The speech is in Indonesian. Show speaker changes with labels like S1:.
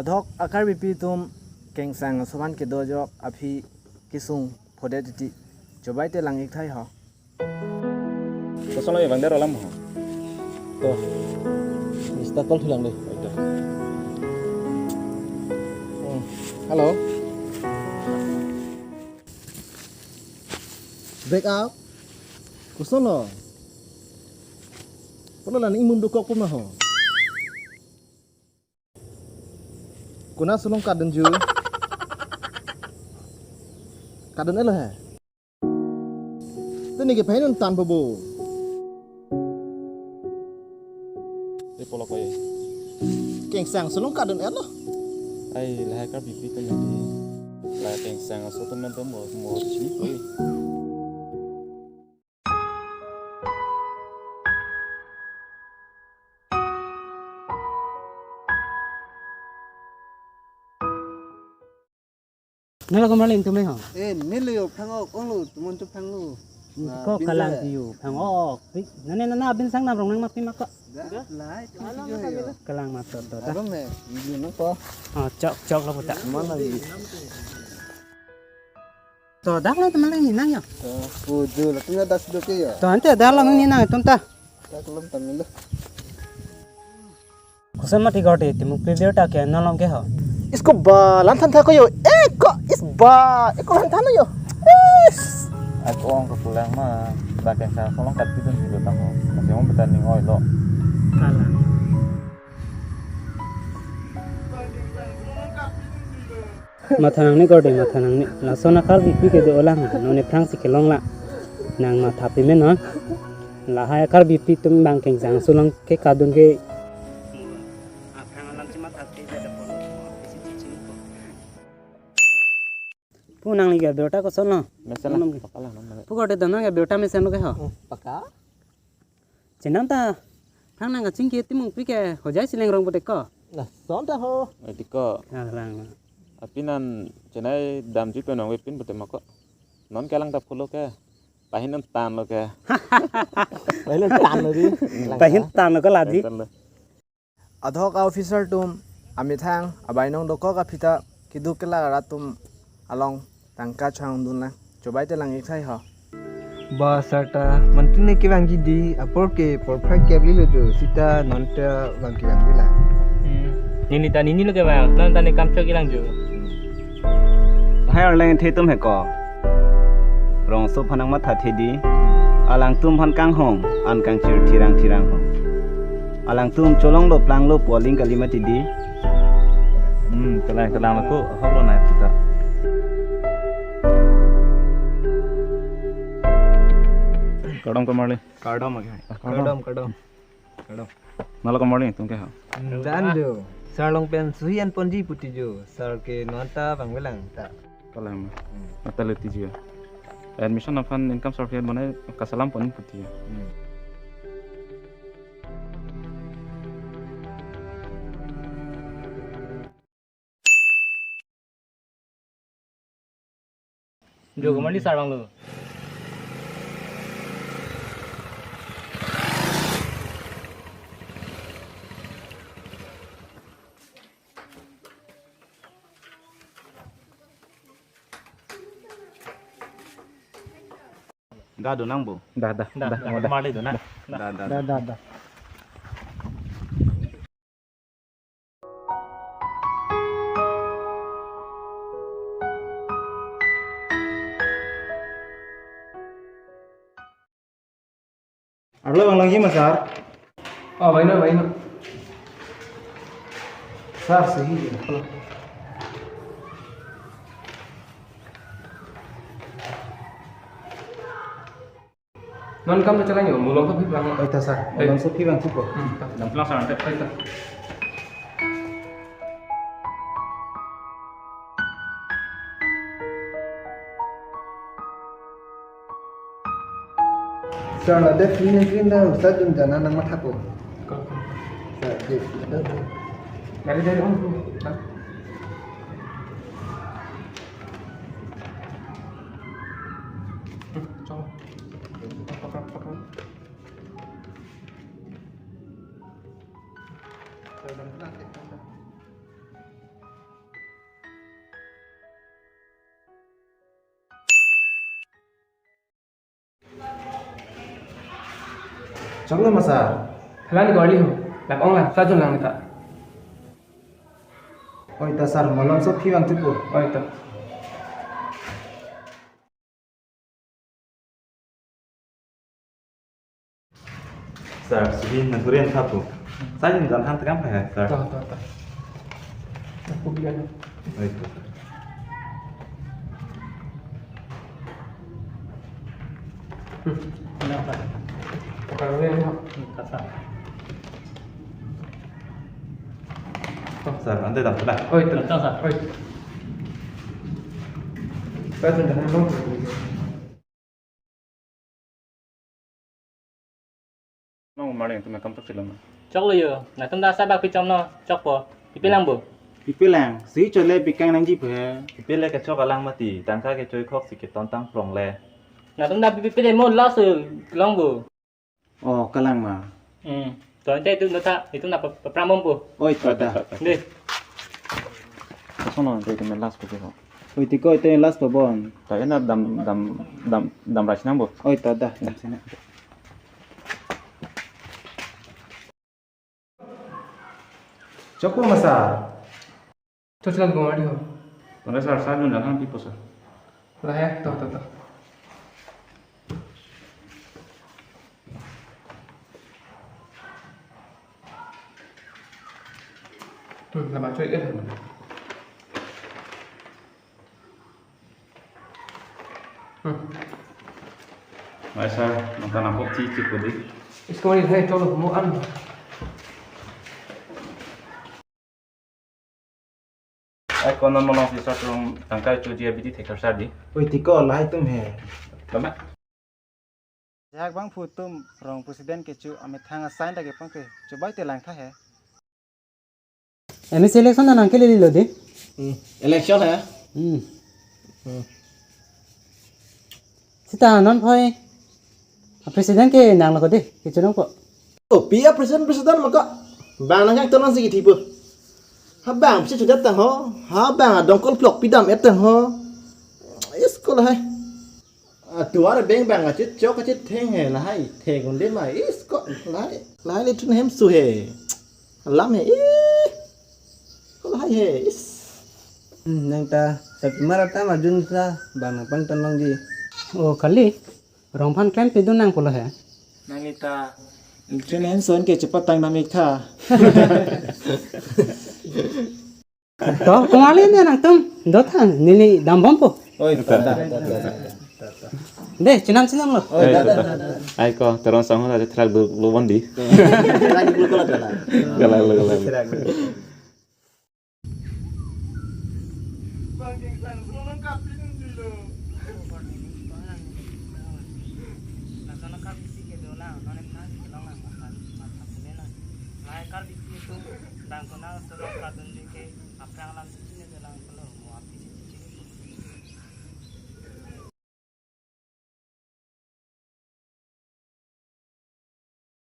S1: Adhok akar bipi tum keng sang soman ke dojok api kisung podetiti coba te langik thai ho.
S2: Kosong bang dero lam ho.
S1: Tuh, Mister Tol hilang deh. Halo. Break up. Kusono. Pernah lan imum dukok pun ho. Kuna sulung kaden ju. Kaden elah hai. Tu ni ke pahin tan bobo.
S2: Di polok koy.
S1: Keng sang sulung kaden elah.
S2: Ai lah kar bibi tu nanti. Lah keng sang so tu men tu mo sini koy.
S3: Nala ko maling tumay ho.
S1: Nilo phango konglu tumun tu phangu.
S3: Ko kalang tiyu phang nane na bin sang nam rong nang mapi maka.
S1: Lai
S3: Kalang matot to ta.
S1: Apa me? Ibu nak ko.
S3: Cok la puta.
S1: Mana ni?
S3: To dak la maling ni nang yo.
S1: Puju lah tengah das dok ya.
S3: To ante dak la ni nang tum ta.
S1: Tak kelem tamil.
S3: Kusan mati gote timu preview ta ke nalong ke ho.
S1: Isko ba lantan tha ko yo. Ko is ba. Ko lantan yo.
S2: Aku orang ke pulang mah. Lah keng sang solong kat tu ni lo tang ho. Masih mau bertanding oi lo.
S3: Kalang. Mathanang ni gote mathanang ni. La sona kar bi ke do olang none prang si ke long la. Nang ma thapi me no. La ha kar bi tum bang keng sang sulong ke kadun ke Punang liga beota ko sono.
S2: Masalah. Pakalah nama.
S3: Pugote dana ga beota me seno ke ho.
S1: Paka?
S3: Chenam ta phang nang ga chingki timung pi ke ho jai sileng rong bote ko.
S1: Nah, son dah ho.
S2: Tiko.
S3: Kalang.
S2: Apinan cenai dam ji penong wepin bote mako. Non kalang tap kulo ke. Pahinan tan lo ke.
S1: Pahin tan lo di.
S3: Pahin tan ko ladi.
S1: Adhok officer tum amithang abainong doko ka phita kidu kela ratum along tangka chang dunla coba te langik thai ho.
S4: Basata mantune ke bangji di apor ke perfect kebli lo jo sita nonta bangki bangki la.
S3: Nini lo ke ba nan tani kam chok ilang jo.
S5: Hai orang thei tum he ko rong so phanang ma tha the di alang tum phan kang hong an kang chir thirang hong alang tum cholong lo plang lo poling kalima ti di
S2: Kalang aku holo naik kita. Kadam kamarli.
S4: Kadam age. Kadam.
S2: Nala kamarli tum ke ha.
S4: Dan jo sarlong pen suhian ponji puti jo sar ke nonta bangbelang ta.
S2: Kalang. Mata leti juga. Admission afan income certificate mana kasalam pun putih.
S3: Jo ko mali sarwang lo.
S5: ga do nang bo
S2: Dah.
S3: Mali do na.
S4: Da.
S1: Arlo bang lagi masar.
S4: Oh, baino.
S1: Sar सही है.
S4: Non kam ta chalanyo mulong ka bang.
S1: Baita sar. Bang sepi bang cukup.
S2: Dan pelaksanaan kita.
S4: Sar la def ni green da ustad dun jana nang ma thako. Sar de. Dari on. Choklo masa.
S6: Halani gorli ho. Lak ong la sa jun lang ta.
S4: Oi ta sar molon so phiwang tipo.
S6: Oi ta.
S2: Sir, sudah nangkurin satu. Saya jangan hantar kan ya, sir.
S6: Ta ta ta. Aku bilang.
S2: Itu.
S3: Kenapa?
S6: Kalau ni ho.
S3: Kata.
S2: Sir, anda dah sudah.
S6: Oi ta.
S3: Betul, Sir.
S6: Oi. Sa jun jana long.
S2: Mau maling tu macam tu film.
S3: Chok lo yo. Na tum da sa ba pi chom no. Chok po. Pi lang bo.
S5: Pipilang, si chole bikang nang ji phe.
S2: Pilih kecok alang mati, tangka kecok kok sikit tontang prong le.
S3: Na tum da pi le mo la su long bo.
S5: Oh, kalang ma.
S3: To ante tu no ta itu na pra mom po.
S5: Oi ta da.
S3: Ni.
S2: Sono nanti kita melas begitu.
S5: Oi ti ko te last bon.
S2: Tapi nak dam ras nambo.
S5: Oi ta da. Sini.
S4: Choklo masa.
S6: Choclan gomari ho.
S2: Tolong sir, saya jangan hantar pipo sir.
S6: Lah ya, ta ta ta. Là bạn chơi ít hơn.
S2: Baik sir, nonton apa cici kudi.
S6: इसको नहीं है चलो मु ăn.
S2: Aku non mau sih satu tangka itu dia bidi tekar sadi.
S5: Oi ti ko lai tum he.
S2: Lama.
S5: Jak bang phu tum rong presiden ke chu ame thang sign lage pang ke chobai te lang tha he.
S3: Emi selection na nang ke le lo de.
S5: Election he.
S3: Sita non phoi. Presiden ke nang lo de. Ke chonong po.
S7: Oh, pia presiden maka bang nang yang tonang sigi tipu. Ha bang psi sudah tang ho, ha bang adong kol plok pidam etang ho. Iskol hai. Tuar beng bang acit chok acit theng he lah hai, theng kon de mai iskol lai le tun hem su he. Lam he. Kol hai he.
S4: Nang ta sakmara ta majun ta bang pang tonong ji.
S3: Oh kali. Rong phan camp pe du nang polo he.
S5: Nang ita Trenen son ke cepat tang namik tha.
S3: To kumali ne nang tum. Do than nili dam bom po.
S5: Oi ta da.
S3: De chinam chinam lo.
S5: Oi da da.
S2: Ai ko terus sama ada terak lu bondi.
S7: Lagi dulu kalau ada.
S2: Galau.
S3: Kar bisi itu dang kona soro kadun dike aprang lam sini dalang pelo mo api